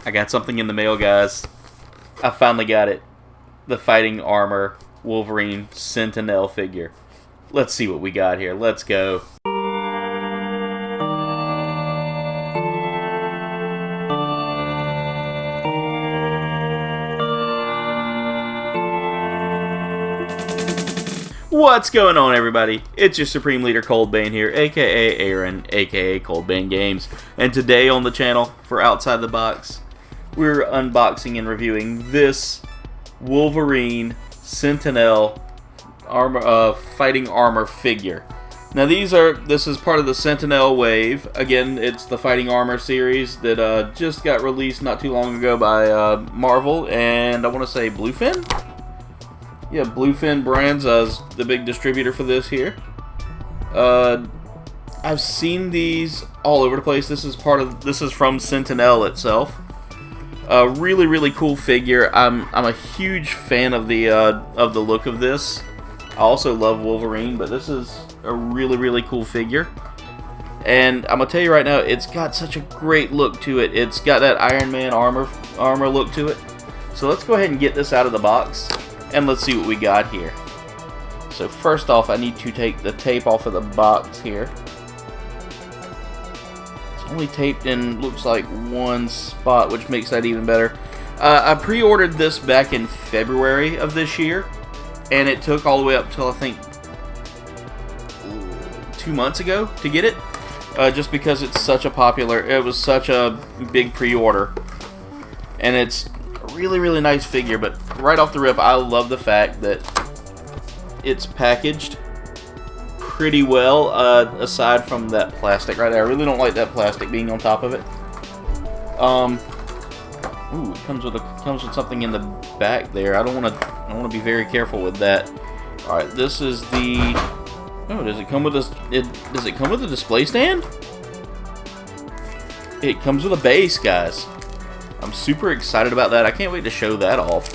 I got something in the mail, guys. I finally got it. The Fighting Armor Wolverine Sen-Ti-Nel figure. Let's see what we got here. Let's go. What's going on, everybody? It's your Supreme Leader Coldbane here, aka Aaron, aka Coldbane Games. And today on the channel, for Outside the Box, we're unboxing and reviewing this Wolverine Sen-Ti-Nel Fighting Armor figure. Now this is part of the Sen-Ti-Nel wave. Again, it's the Fighting Armor series that just got released not too long ago by Marvel and I want to say Bluefin? Yeah, Bluefin Brands is the big distributor for this here. I've seen these all over the place. This is from Sen-Ti-Nel itself. Really cool figure. I'm a huge fan of the look of this. I also love Wolverine, but this is a really cool figure. And I'm gonna tell you right now, it's got such a great look to it. It's got that Iron Man armor look to it. So let's go ahead and get this out of the box. And let's see what we got here. So first off, I need to take the tape off of the box here. It's only taped in, looks like, one spot, which makes that even better. I pre-ordered this back in February of this year, and it took all the way up till I think 2 months ago to get it, just because it was such a big pre-order, and it's really nice figure. But right off the rip, I love the fact that it's packaged pretty well, aside from that plastic right there. I really don't like that plastic being on top of it. Ooh, it comes with something in the back there. I want to be very careful with that. All right, this is the. Oh, does it come with this? Does it come with a display stand? It comes with a base, guys. I'm super excited about that. I can't wait to show that off.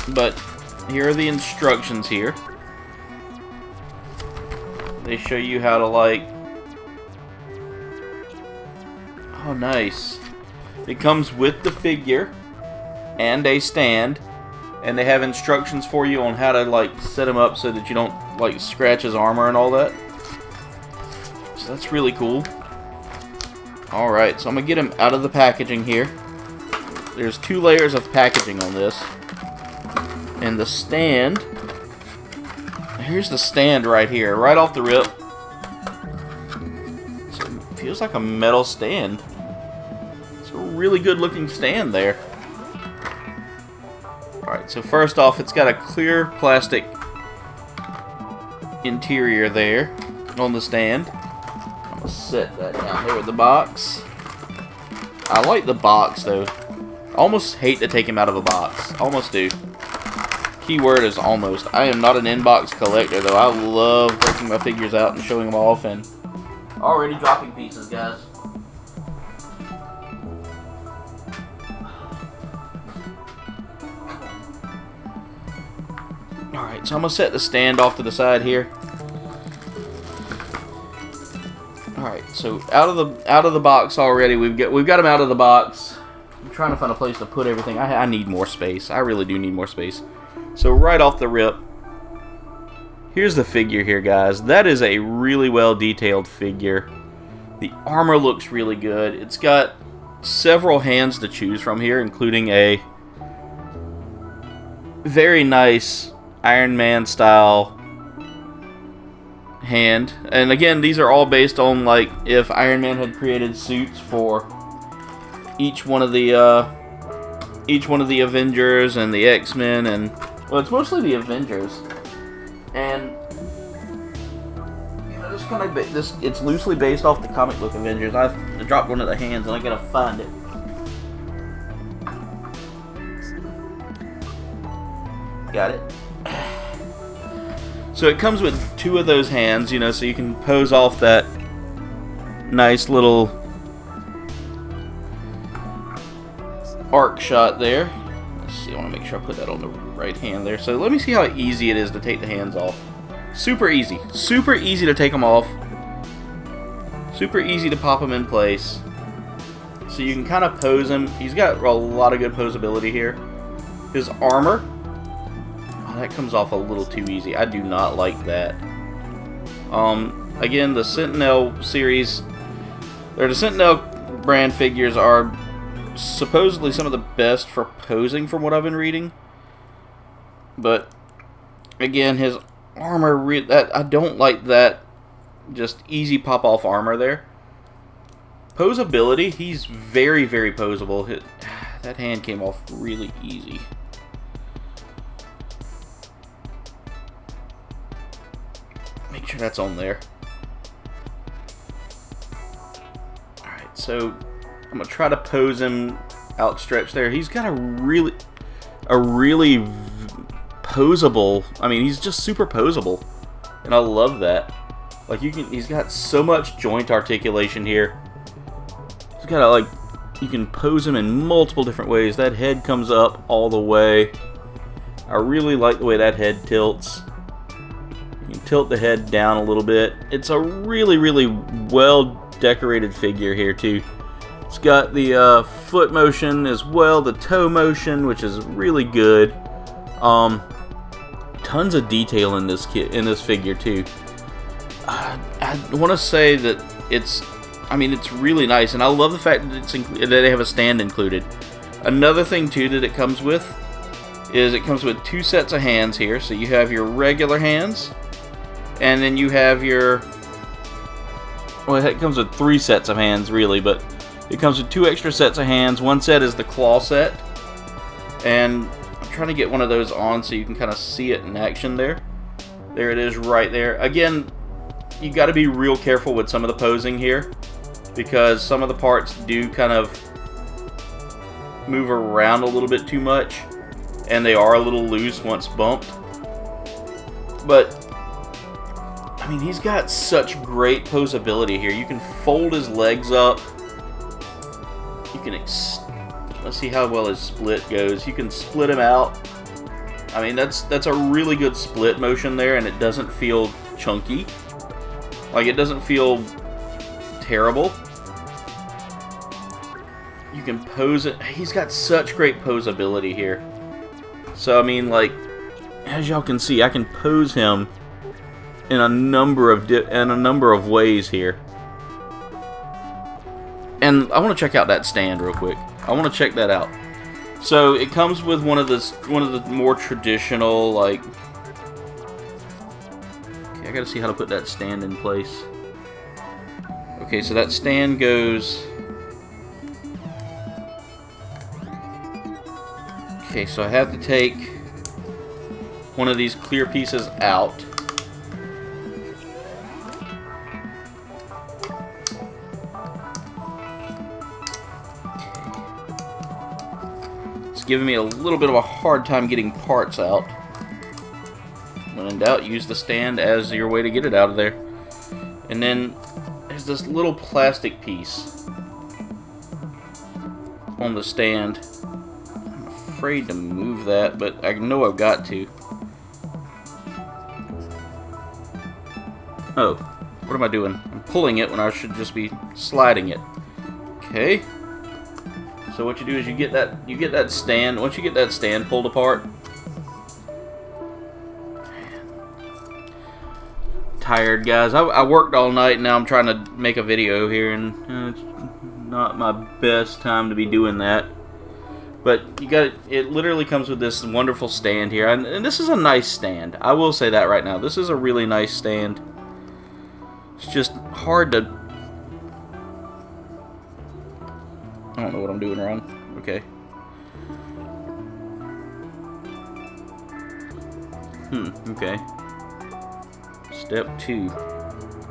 But here are the instructions here. They show you how to, like... Oh, nice. It comes with the figure and a stand, and they have instructions for you on how to, like, set him up so that you don't, like, scratch his armor and all that. So that's really cool. Alright, so I'm going to get him out of the packaging here. There's 2 layers of packaging on this. And the stand... Here's the stand right here, right off the rip. So it feels like a metal stand. It's a really good looking stand there. Alright, so first off, it's got a clear plastic interior there on the stand. Set that down here with the box. I like the box though. Almost hate to take him out of a box. Almost do. Keyword is almost. I am not an inbox collector though. I love taking my figures out and showing them off and already dropping pieces, guys. Alright, so I'm gonna set the stand off to the side here. Alright, so out of the box already. We've got him out of the box. I'm trying to find a place to put everything. I need more space. I really do need more space. So right off the rip, here's the figure here, guys. That is a really well detailed figure. The armor looks really good. It's got several hands to choose from here, including a very nice Iron Man style hand. And again, these are all based on, like, if Iron Man had created suits for each one of the Avengers and the X-Men, and well, it's mostly the Avengers. And you know, it's loosely based off the comic book Avengers. I dropped one of the hands and I gotta find it. Got it. So it comes with 2 of those hands, you know, so you can pose off that nice little arc shot there. Let's see, I want to make sure I put that on the right hand there. So let me see how easy it is to take the hands off. Super easy. Super easy to take them off. Super easy to pop them in place. So you can kind of pose him. He's got a lot of good posability here. His armor, oh, that comes off a little too easy. I do not like that. Again, the Sen-Ti-Nel series, or the Sen-Ti-Nel brand figures are supposedly some of the best for posing from what I've been reading. But again, his armor, I don't like that just easy pop-off armor there. Posability, he's very, very posable. That hand came off really easy. Make sure that's on there. Alright, so I'm going to try to pose him outstretched there. He's got a really posable, I mean, he's just super posable. And I love that. Like, he's got so much joint articulation here. He's got like, you can pose him in multiple different ways. That head comes up all the way. I really like the way that head tilts. You can tilt the head down a little bit. It's a really, really well decorated figure here too. It's got the foot motion as well, the toe motion, which is really good. Tons of detail in this figure too. I want to say that it's really nice, and I love the fact that that they have a stand included. Another thing too that it comes with is it comes with 2 sets of hands here. So you have your regular hands, and then you have your, well, it comes with 3 sets of hands really, but it comes with 2 extra sets of hands. One set is the claw set, and I'm trying to get one of those on so you can kind of see it in action there. There it is right there. Again, you got to be real careful with some of the posing here, because some of the parts do kind of move around a little bit too much, and they are a little loose once bumped. But I mean, he's got such great posability here. You can fold his legs up. You can let's see how well his split goes. You can split him out. I mean, that's a really good split motion there, and it doesn't feel chunky. Like, it doesn't feel terrible. You can pose it. He's got such great posability here. So I mean, like, as y'all can see, I can pose him in a number of ways here. And I want to check out that stand real quick. I want to check that out. So it comes with one of the more traditional, like, okay, I gotta see how to put that stand in place. Okay, so that stand goes, okay, so I have to take one of these clear pieces out. It's giving me a little bit of a hard time getting parts out. When in doubt, use the stand as your way to get it out of there. And then there's this little plastic piece on the stand. I'm afraid to move that, but I know I've got to. Oh, what am I doing? I'm pulling it when I should just be sliding it. Okay. So what you do is you get that stand. Once you get that stand pulled apart, tired, guys. I worked all night, and now I'm trying to make a video here, and it's not my best time to be doing that. But you got it literally comes with this wonderful stand here, and this is a nice stand. I will say that right now. This is a really nice stand. It's just hard to, I don't know what I'm doing wrong. Okay. Okay. Step 2.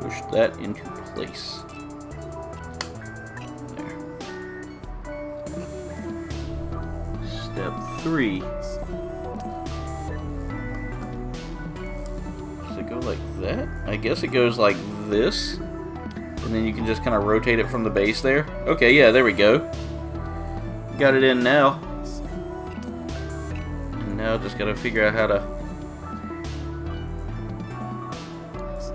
Push that into place. There. Step 3. Does it go like that? I guess it goes like this. And then you can just kind of rotate it from the base there. Okay, yeah, there we go. Got it in now. And now just gotta figure out how to...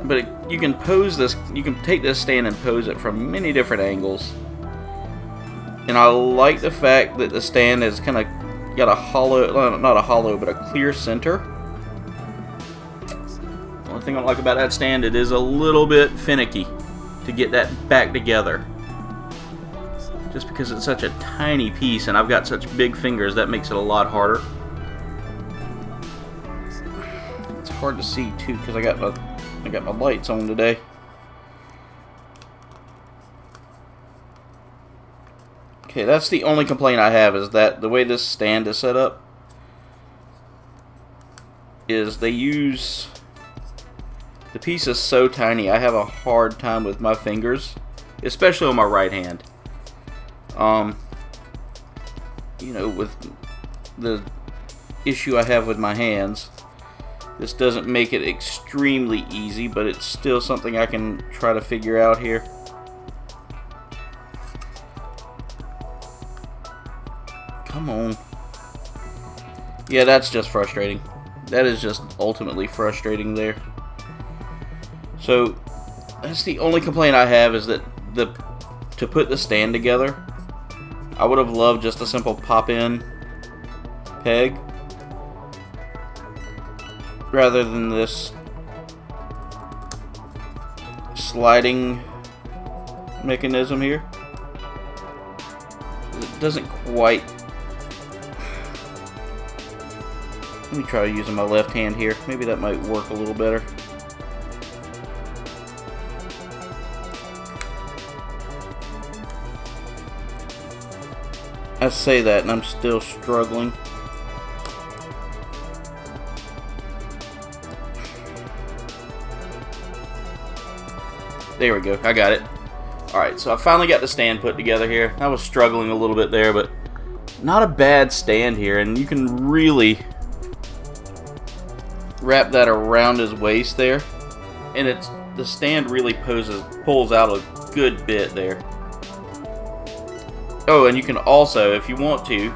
But you can pose this, you can take this stand and pose it from many different angles. And I like the fact that the stand has kind of got a hollow, not a hollow, but a clear center. The only thing I like about that stand, it is a little bit finicky to get that back together. Just because it's such a tiny piece and I've got such big fingers, that makes it a lot harder. It's hard to see too because I got my lights on today. Okay, that's the only complaint I have, is that the way this stand is set up is they use the piece is so tiny. I have a hard time with my fingers, especially on my right hand. You know, with the issue I have with my hands, this doesn't make it extremely easy, but it's still something I can try to figure out here. Come on. Yeah, that's just frustrating. That is just ultimately frustrating there. So, that's the only complaint I have, is that to put the stand together, I would have loved just a simple pop-in peg rather than this sliding mechanism here. It doesn't quite... Let me try using my left hand here. Maybe that might work a little better. I say that and I'm still struggling. There we go. I got it. Alright, so I finally got the stand put together here. I was struggling a little bit there, but not a bad stand here. And you can really wrap that around his waist there. And the stand really pulls out a good bit there. Oh, and you can also, if you want to,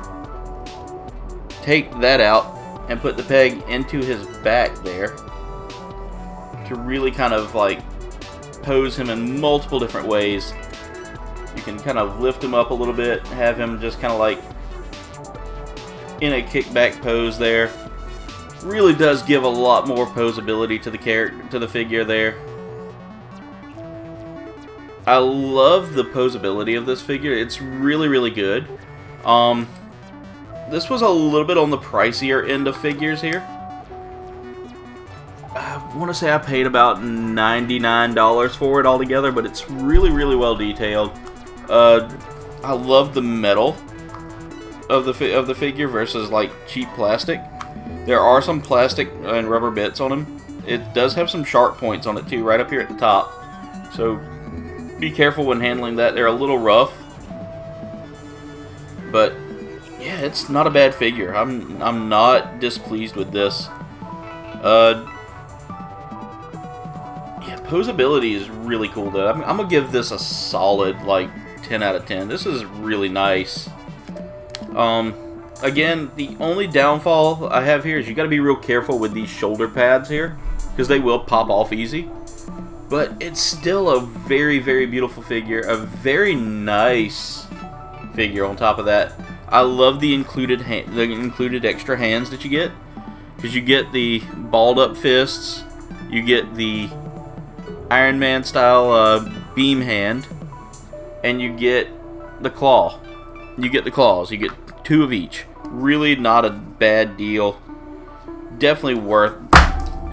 take that out and put the peg into his back there to really kind of like pose him in multiple different ways. You can kind of lift him up a little bit, have him just kind of like in a kickback pose there. Really does give a lot more posability to the character, to the figure there. I love the posability of this figure. It's really, really good. This was a little bit on the pricier end of figures here. I want to say I paid about $99 for it altogether, but it's really, really well detailed. I love the metal of the figure versus like cheap plastic. There are some plastic and rubber bits on him. It does have some sharp points on it too, right up here at the top. So be careful when handling that. They're a little rough, but yeah, it's not a bad figure. I'm not displeased with this. Yeah, posability is really cool though. I'm gonna give this a solid like 10 out of 10. This is really nice. Again, the only downfall I have here is you got to be real careful with these shoulder pads here, because they will pop off easy. But it's still a very, very beautiful figure. A very nice figure on top of that. I love the included extra hands that you get, because you get the balled up fists, you get the Iron Man style beam hand, and you get the claw. You get the claws. You get 2 of each. Really not a bad deal. Definitely worth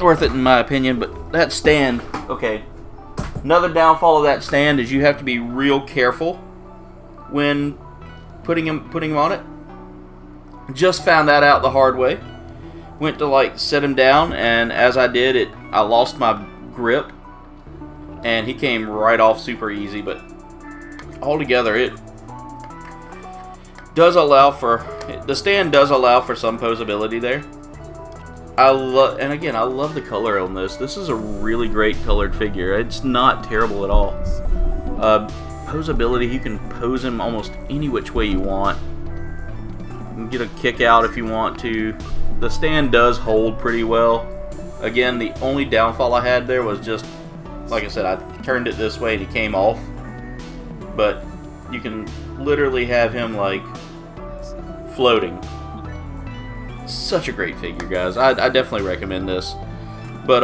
it in my opinion. But that stand, okay. Another downfall of that stand is you have to be real careful when putting him on it. Just found that out the hard way. Went to like set him down, and as I did, I lost my grip, and he came right off super easy. But altogether, it does allow for, the stand does allow for some posability there. I love the color on this. This is a really great colored figure. It's not terrible at all. Posability, you can pose him almost any which way you want. You can get a kick out if you want to. The stand does hold pretty well. Again, the only downfall I had there was just, like I said, I turned it this way and he came off. But You can literally have him like floating. Such a great figure, guys. I definitely recommend this. But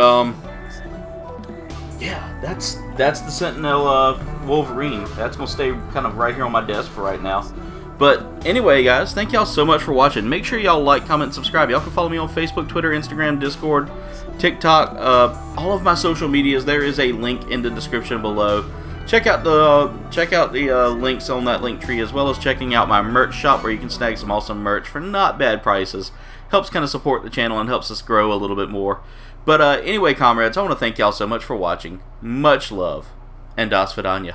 yeah, that's the Sen-Ti-Nel Wolverine. That's gonna stay kind of right here on my desk for right now. But anyway, guys, thank y'all so much for watching. Make sure y'all like, comment, and subscribe. Y'all can follow me on Facebook, Twitter, Instagram, Discord, TikTok, all of my social medias. There is a link in the description below. Check out the links on that link tree, as well as checking out my merch shop where you can snag some awesome merch for not bad prices. Helps kind of support the channel and helps us grow a little bit more. But anyway, comrades, I want to thank y'all so much for watching. Much love, and das vidanya.